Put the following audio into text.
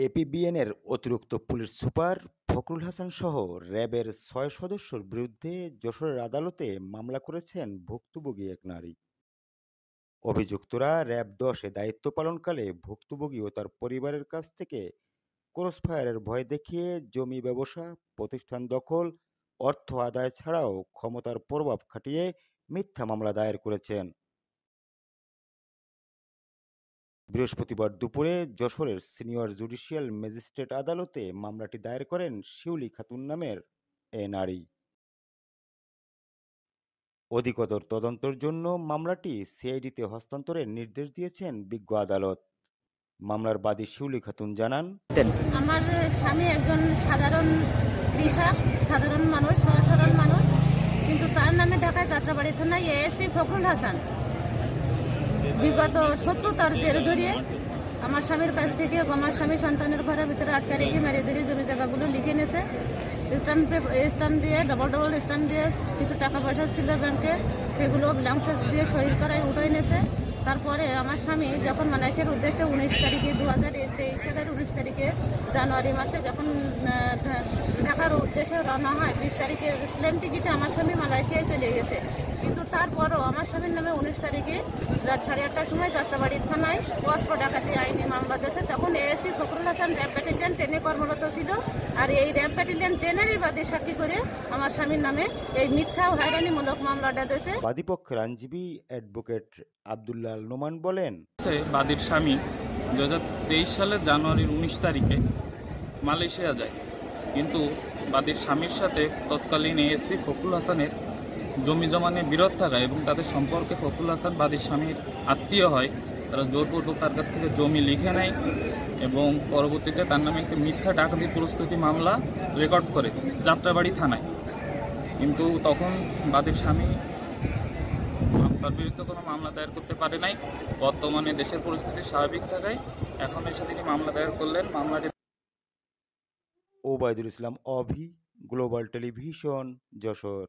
এপিবিএনের অতিরিক্ত police super Fakhrul Hasan সহ র্যাবের ৬ সদস্যর বিরুদ্ধে যশোরের আদালতে মামলা করেছেন ভুক্তভোগী এক নারী। অভিযুক্তরা র্যাব-১০-এ দায়িত্ব পালনকালে ভুক্তভোগী ও তার পরিবারের কাছ থেকে ক্রসফায়ারের ভয় দেখিয়ে জমি ব্যবসা, প্রতিষ্ঠান দখল, অর্থ আদায় ছাড়াও ক্ষমতার প্রভাব খাটিয়ে মিথ্যা মামলা দায়ের করেছেন। বৃহস্পতিবার দুপুরে যশোরের সিনিয়র জুডিশিয়াল ম্যাজিস্ট্রেট আদালতে মামলাটি দায়ের করেন শিউলি খাতুন নামের এ নারী। অধিকতর তদন্তের জন্য মামলাটি সিআইডিতে হস্তান্তরের নির্দেশ দিয়েছেন বিজ্ঞ আদালত। মামলার বাদী শিউলি খাতুন জানান, আমার স্বামী একজন সাধারণ কৃষক, সাধারণ মানুষ, সহজ সরল মানুষ, কিন্তু তার নামে ঢাকায় যাত্রাবাড়ি থানায় এএসপি ফখরুল হাসান বিগত শত্রুতার জের ধরিয়ে আমার স্বামীর কাছ থেকে আমার স্বামী সন্তানের ঘরের ভিতরে আটকা রেখে মেরে ধরে জমি জায়গাগুলো লিখে নিয়েছে। স্ট্যাম্প দিয়ে ডবল স্ট্যাম্প দিয়ে কিছু টাকা পয়সা ছিল ব্যাংকে, সেগুলো ব্ল্যাঙ্ক চেক দিয়ে সই করায় উঠাই নিয়েছে। তারপরে আমার স্বামী যখন মালয়েশিয়ার উদ্দেশ্যে 19 তারিখে 2023 সালের 19 তারিখে জানুয়ারি মাসে যখন ঢাকার উদ্দেশ্যে রওনা হয়, 20 তারিখে প্লেন টিকিটে আমার স্বামী মালয়েশিয়ায় চলে গেছে। কিন্তু তারপরও আমার স্বামীর নামে 19 তারিখে রাত 8:30টার সময় যাত্রাবাড়ির থানায় অস্ত্র ডাকাতি আইনি মামলা দিয়েছে। তখন ASP Fakhrul Hasan RAB battalion 10-এ কর্মরত ছিল, আর এই র্যাব ব্যাটালিয়ন 10-এরই বাদী সাক্ষী করে আমার স্বামীর নামে এই মিথ্যা ও হয়রানিমূলক মামলাটা দিয়েছে। বাদীপক্ষের আইনজীবী অ্যাডভোকেট আবদুল্লাহ আল নোমান বলেন, বাদীর স্বামী 2023 সালের জানুয়ারির 19 তারিখে মালয়েশিয়া যায়, কিন্তু বাদীর স্বামীর সাথে তৎকালীন এএসপি ফখরুল হাসানের জমি জমা নিয়ে বিরোধ থাকা এবং তাদের সম্পর্কে ফখরুল হাসান বাদীর স্বামীর আত্মীয় হয়, তারা জোরপূর্বক তার কাছ থেকে জমি লিখে নেয় এবং পরবর্তীতে তার নামে একটি মিথ্যা ডাকাতি প্রস্তুতি মামলা রেকর্ড করে যাত্রাবাড়ি থানায়। কিন্তু তখন বাদীর স্বামী তার বিরুদ্ধে কোনো মামলা দায়ের করতে পারে নাই। বর্তমানে দেশের পরিস্থিতি স্বাভাবিক থাকায় এখন এসে তিনি মামলা দায়ের করলেন। মামলাটি ওবায়দুল ইসলাম অভি, গ্লোবাল টেলিভিশন, যশোর।